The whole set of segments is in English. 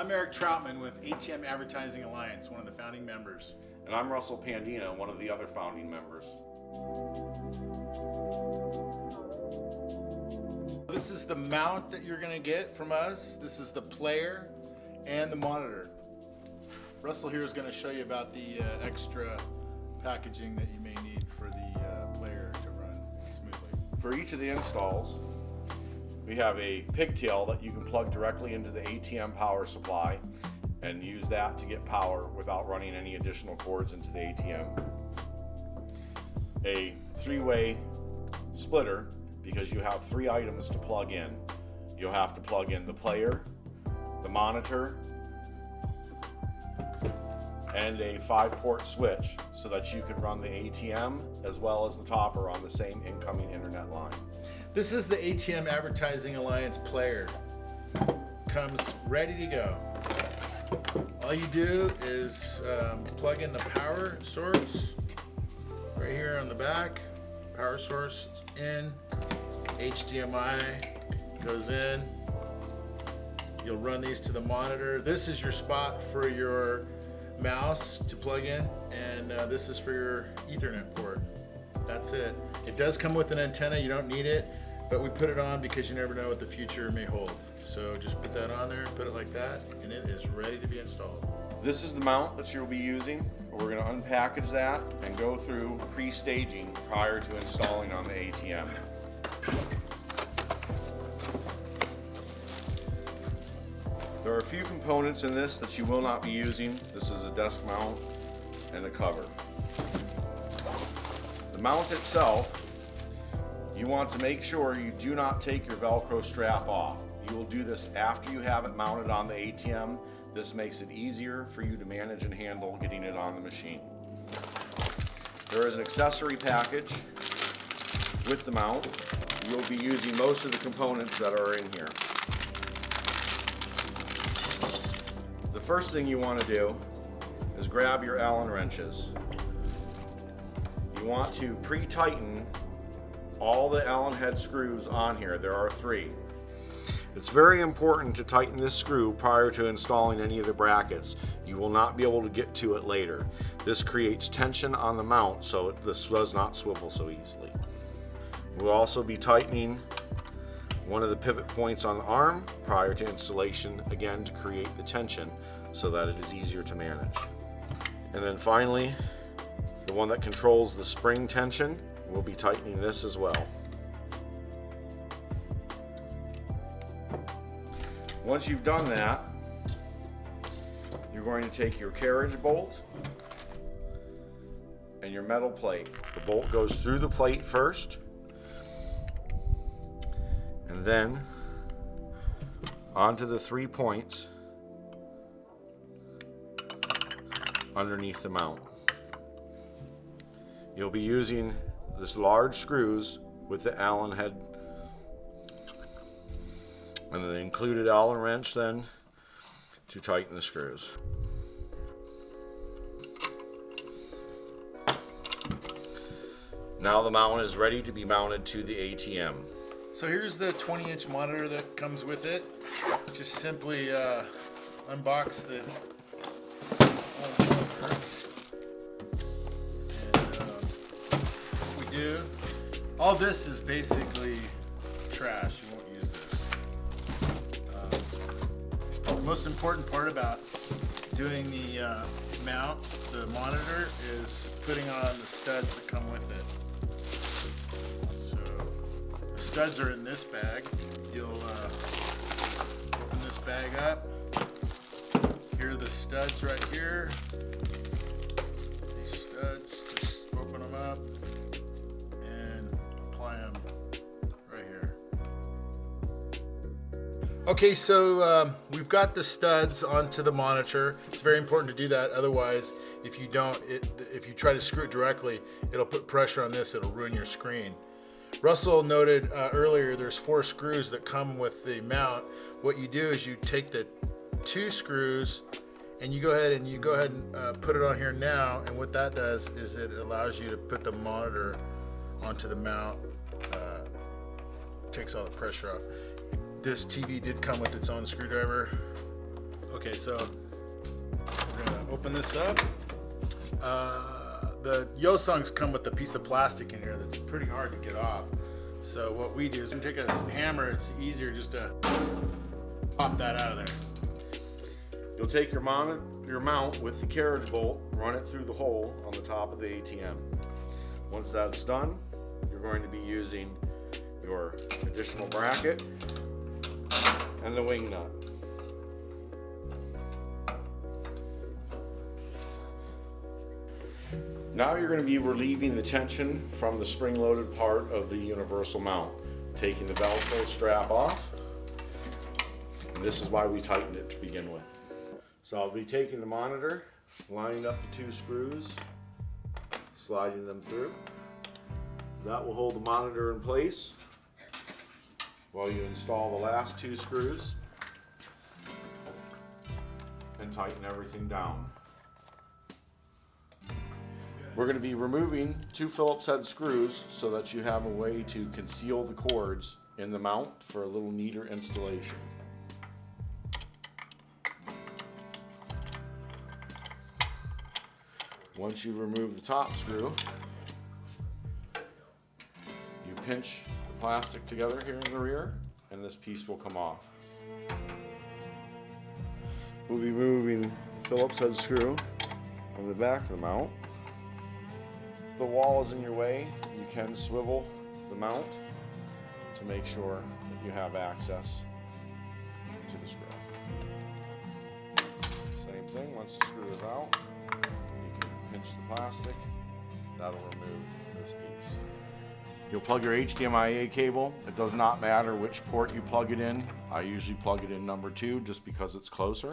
I'm Eric Troutman with ATM Advertising Alliance, one of the founding members. And I'm Russell Pandina, one of the other founding members. This is the mount that you're going to get from us. This is the player and the monitor. Russell here is going to show you about the extra packaging that you may need for the player to run smoothly. For each of the installs, we have a pigtail that you can plug directly into the ATM power supply and use that to get power without running any additional cords into the ATM. A three-way splitter, because you have three items to plug in. You'll have to plug in the player, the monitor, and a 5-port switch so that you can run the ATM as well as the topper on the same incoming internet line. This is the ATM Advertising Alliance player. Comes ready to go. All you do is plug in the power source right here on the back. Power source in, HDMI goes in. You'll run these to the monitor. This is your spot for your mouse to plug in, and this is for your Ethernet port. That's it. It does come with an antenna, you don't need it, but we put it on because you never know what the future may hold. So just put that on there, put it like that, and it is ready to be installed. This is the mount that you'll be using. We're going to unpackage that and go through pre-staging prior to installing on the ATM. There are a few components in this that you will not be using. This is a desk mount and a cover. The mount itself, you want to make sure you do not take your Velcro strap off. You will do this after you have it mounted on the ATM. This makes it easier for you to manage and handle getting it on the machine. There is an accessory package with the mount. You'll be using most of the components that are in here. The first thing you want to do is grab your Allen wrenches. You want to pre-tighten all the Allen head screws on here. There are 3. It's very important to tighten this screw prior to installing any of the brackets. You will not be able to get to it later. This creates tension on the mount, so this does not swivel so easily. We'll also be tightening one of the pivot points on the arm prior to installation, again to create the tension so that it is easier to manage. And then finally, the one that controls the spring tension, we'll be tightening this as well. Once you've done that, you're going to take your carriage bolt and your metal plate. The bolt goes through the plate first, and then onto the 3 points underneath the mount. You'll be using this large screws with the Allen head and the included Allen wrench then to tighten the screws. Now the mount is ready to be mounted to the ATM. So here's the 20-inch monitor that comes with it. Just simply unbox the monitor. And what we do, all this is basically trash. You won't use this. The most important part about doing the mount, the monitor, is putting on the studs that come with it. Studs are in this bag. You'll open this bag up. Here are the studs right here. These studs, just open them up and apply them right here. Okay, so we've got the studs onto the monitor. It's very important to do that. Otherwise, if you don't, if you try to screw it directly, it'll put pressure on this. It'll ruin your screen. Russell noted earlier there's 4 screws that come with the mount. What you do is you take the 2 screws and you go ahead and put it on here now, and what that does is it allows you to put the monitor onto the mount, takes all the pressure off. This TV did come with its own screwdriver. Okay, so we're gonna open this up. The Yosongs come with a piece of plastic in here that's pretty hard to get off. So what we do is we take a hammer. It's easier just to pop that out of there. You'll take your mount with the carriage bolt, run it through the hole on the top of the ATM. Once that's done, you're going to be using your additional bracket and the wing nut. Now you're going to be relieving the tension from the spring-loaded part of the universal mount, taking the Velcro strap off. And this is why we tightened it to begin with. So I'll be taking the monitor, lining up the 2 screws, sliding them through. That will hold the monitor in place while you install the last 2 screws and tighten everything down. We're going to be removing 2 Phillips head screws so that you have a way to conceal the cords in the mount for a little neater installation. Once you remove the top screw, you pinch the plastic together here in the rear and this piece will come off. We'll be moving the Phillips head screw on the back of the mount. If the wall is in your way, you can swivel the mount to make sure that you have access to the screw. Same thing, once the screw is out, you can pinch the plastic. That'll remove this piece. You'll plug your HDMI cable. It does not matter which port you plug it in. I usually plug it in number 2 just because it's closer.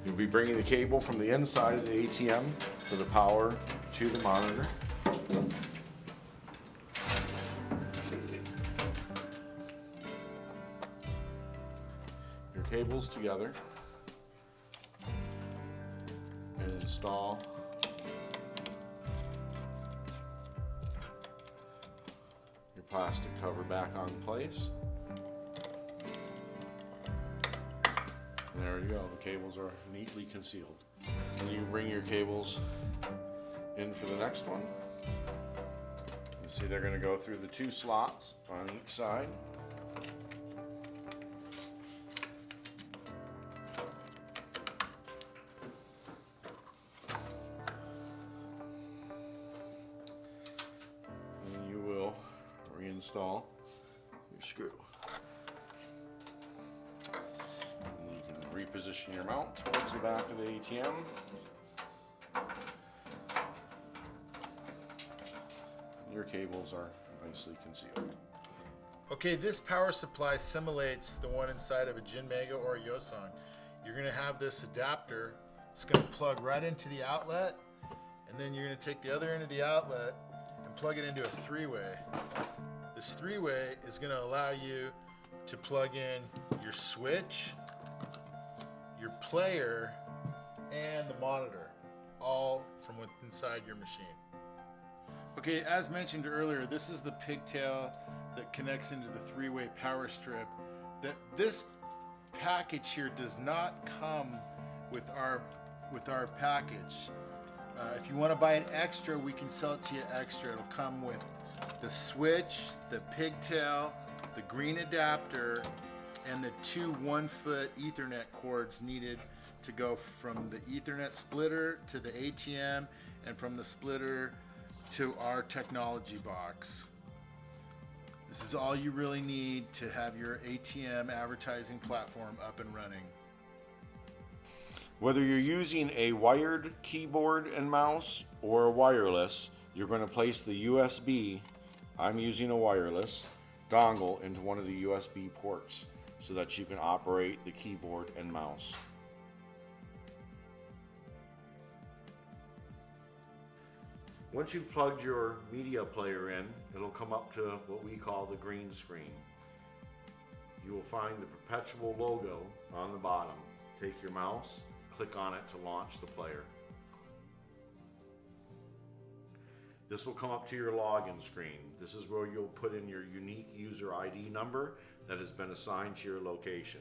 You'll be bringing the cable from the inside of the ATM for the power to the monitor. Your cables together and install your plastic cover back on place. And there you go, the cables are neatly concealed. And you bring your cables in for the next one. You see they're going to go through the 2 slots on each side. And you will reinstall your screw. Reposition your mount towards the back of the ATM. Your cables are nicely concealed. Okay, this power supply simulates the one inside of a Jinmega or a Yosong. You're going to have this adapter. It's going to plug right into the outlet, and then you're going to take the other end of the outlet and plug it into a 3-way. This 3-way is going to allow you to plug in your switch, your player, and the monitor, all from inside your machine. Okay, as mentioned earlier, this is the pigtail that connects into the 3-way power strip. This package here does not come with our package. If you want to buy an extra, we can sell it to you extra. It'll come with the switch, the pigtail, the green adapter, and the 2 1-foot Ethernet cords needed to go from the Ethernet splitter to the ATM and from the splitter to our technology box. This is all you really need to have your ATM advertising platform up and running. Whether you're using a wired keyboard and mouse or a wireless, you're going to place the USB, I'm using a wireless, dongle into one of the USB ports so that you can operate the keyboard and mouse. Once you've plugged your media player in, it'll come up to what we call the green screen. You will find the Perpetual logo on the bottom. Take your mouse, click on it to launch the player. This will come up to your login screen. This is where you'll put in your unique user ID number that has been assigned to your location.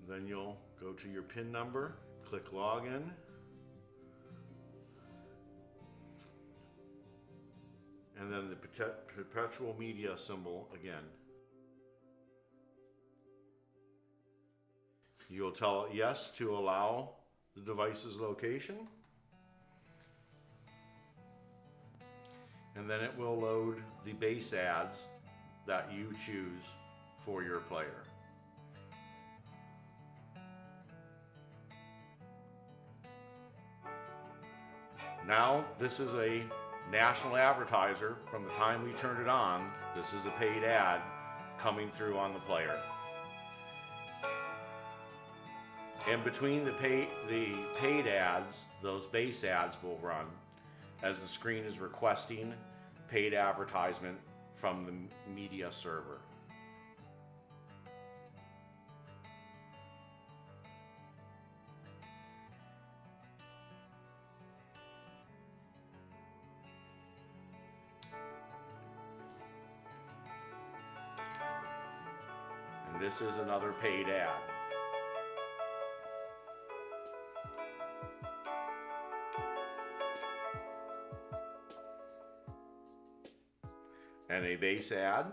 Then you'll go to your PIN number, click login. And then the perpetual media symbol again. You'll tell it yes to allow the device's location. And then it will load the base ads that you choose for your player. Now, this is a national advertiser. From the time we turned it on, this is a paid ad coming through on the player. In between the paid ads, those base ads will run as the screen is requesting paid advertisement from the media server. And this is another paid ad. And a base ad.